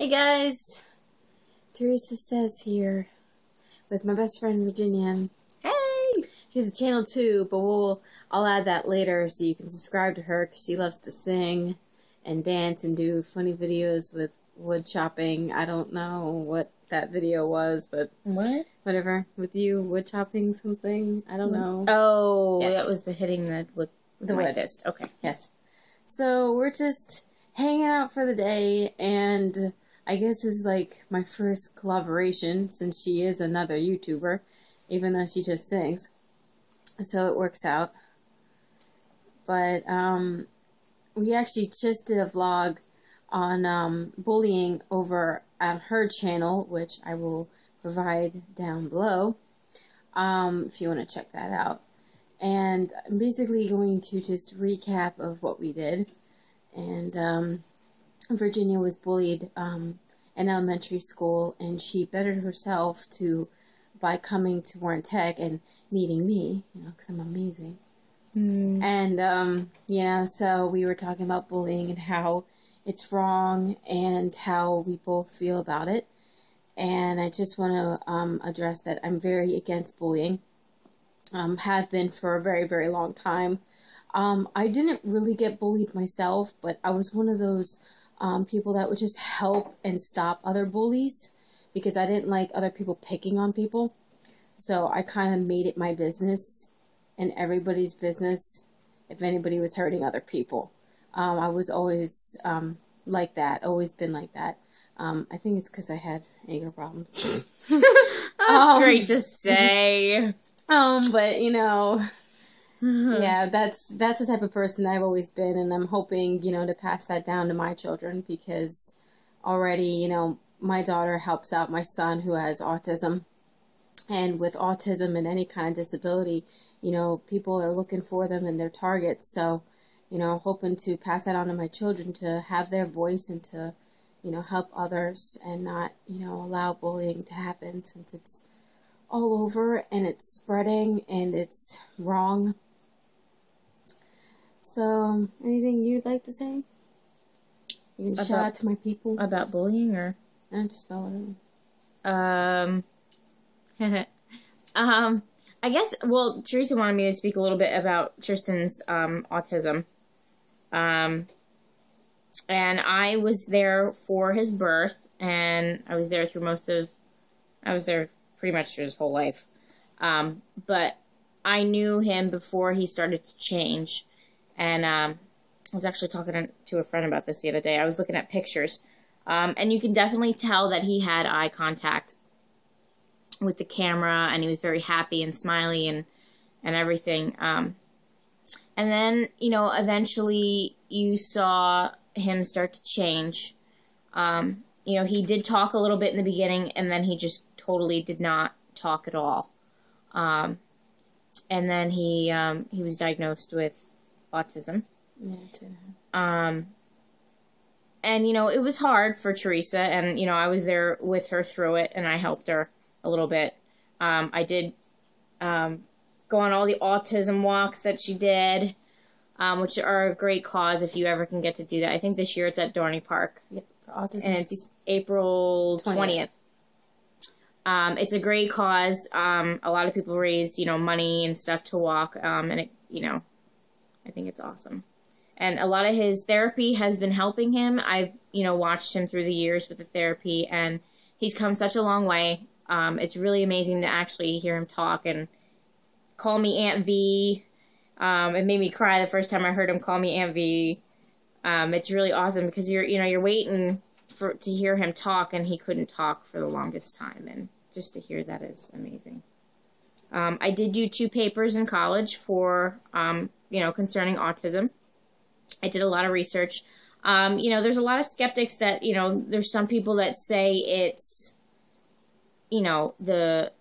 Hey guys, Teresa Says here with my best friend Virginia. Hey! She has a channel too, but I'll add that later so you can subscribe to her because she loves to sing and dance and do funny videos with wood chopping. I don't know what that video was, but whatever. With you wood chopping something, I don't know. Oh, yes. That was the hitting with the wood fist. Okay. Yes. So we're just hanging out for the day, and I guess this is like my first collaboration since she is another YouTuber, even though she just sings. So it works out. But we actually just did a vlog on bullying over at her channel, which I will provide down below if you want to check that out. And I'm basically going to just recap of what we did. And Virginia was bullied in elementary school, and she bettered herself by coming to Warren Tech and meeting me, because I'm amazing. And, so we were talking about bullying and how it's wrong and how we both feel about it. And I just want to address that I'm very against bullying. Have been for a very, very long time. I didn't really get bullied myself, but I was one of those people that would just help and stop other bullies because I didn't like other people picking on people. So I kind of made it my business and everybody's business if anybody was hurting other people. I was always like that, always been like that. I think it's because I had anger problems. That's great to say. But yeah, that's the type of person I've always been, and I'm hoping, to pass that down to my children because already, my daughter helps out my son who has autism. And with autism and any kind of disability, people are looking for them and their targets. So, hoping to pass that on to my children to have their voice and to, help others and not, allow bullying to happen since it's all over and it's spreading and it's wrong. So, anything you'd like to say? You can shout out to my people. About bullying, or? Just about it. I guess, well, Teresa wanted me to speak a little bit about Tristan's autism. And I was there for his birth, and I was there through I was there pretty much through his whole life. But I knew him before he started to change. And I was actually talking to a friend about this the other day. I was looking at pictures. And you can definitely tell that he had eye contact with the camera, and he was very happy and smiley and everything. And then, eventually you saw him start to change. He did talk a little bit in the beginning, and then he just totally did not talk at all. And then he was diagnosed with autism. Yeah, too. And, it was hard for Teresa, and, I was there with her through it, and I helped her a little bit. I did go on all the autism walks that she did, which are a great cause if you ever can get to do that. I think this year it's at Dorney Park. Yep, for autism. And it's April 20th. It's a great cause. A lot of people raise, money and stuff to walk, and it, I think it's awesome. And a lot of his therapy has been helping him. I've, watched him through the years with the therapy, and he's come such a long way. It's really amazing to actually hear him talk and call me Aunt V. It made me cry the first time I heard him call me Aunt V. It's really awesome because you're waiting to hear him talk, and he couldn't talk for the longest time, and just to hear that is amazing. I did do 2 papers in college for, concerning autism. I did a lot of research. There's a lot of skeptics that, there's some people that say it's, the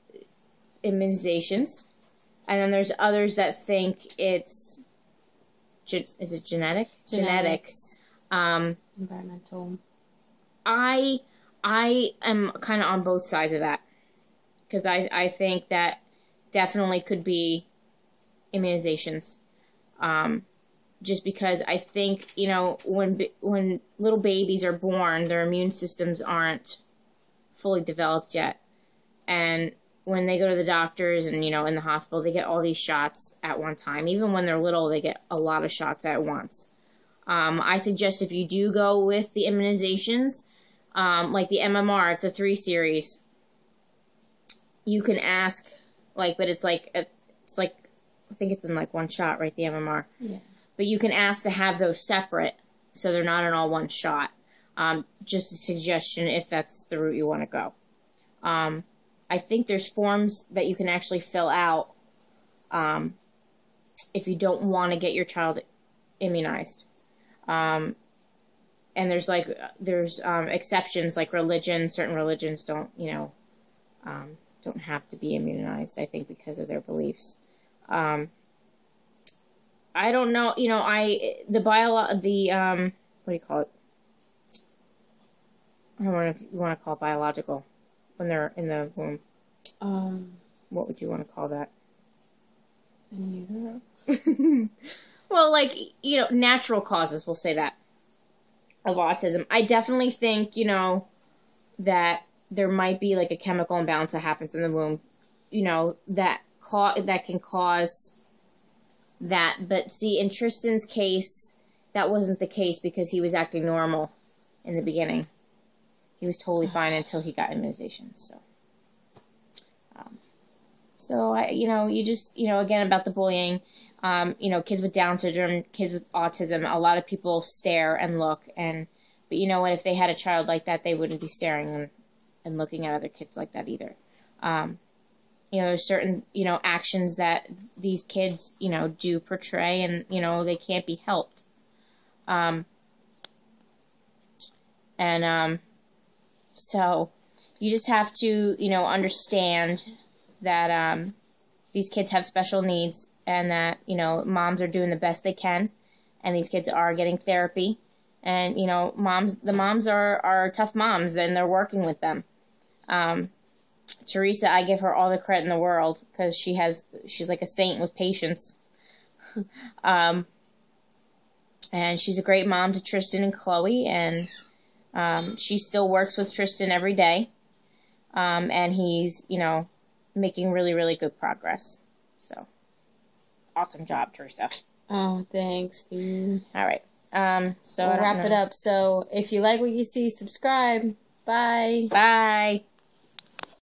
immunizations. And then there's others that think it's, is it genetic? Genetics. Environmental. I am kind of on both sides of that. Because I think that definitely could be immunizations. just because I think, you know, when little babies are born, their immune systems aren't fully developed yet. And when they go to the doctors and, you know, in the hospital, they get all these shots at one time. Even when they're little, they get a lot of shots at once. I suggest if you do go with the immunizations, like the MMR, it's a 3 series. You can ask, like, but it's like, I think it's in like one shot, right? The MMR. Yeah. But you can ask to have those separate, so they're not in all one shot. Just a suggestion if that's the route you want to go. I think there's forms that you can actually fill out if you don't want to get your child immunized. And there's exceptions, like religion. Certain religions don't, you know, don't have to be immunized, I think, because of their beliefs. I don't know, you know, what do you call it? I don't know if you want to call it biological when they're in the womb. What would you want to call that? In utero? Well, like, you know, natural causes, we'll say that, of autism. I definitely think, you know, that there might be like a chemical imbalance that happens in the womb, you know, that can cause that. But see, in Tristan's case, that wasn't the case because he was acting normal in the beginning. He was totally fine until he got immunizations. So you know, you just, you know, again, about the bullying, you know, kids with Down syndrome, kids with autism, a lot of people stare and look, but you know what, if they had a child like that, they wouldn't be staring and looking at other kids like that either. You know, there's certain, you know, actions that these kids, you know, do portray, and, you know, they can't be helped. So you just have to, you know, understand that these kids have special needs, and that, you know, moms are doing the best they can, and these kids are getting therapy, and, you know, the moms are tough moms, and they're working with them. Teresa, I give her all the credit in the world, because she's like a saint with patience. And she's a great mom to Tristan and Chloe, and she still works with Tristan every day, and he's, you know, making really, really good progress. So, awesome job, Teresa. Oh, thanks, dude. All right. So we'll wrap it up. So, if you like what you see, subscribe. Bye. Bye.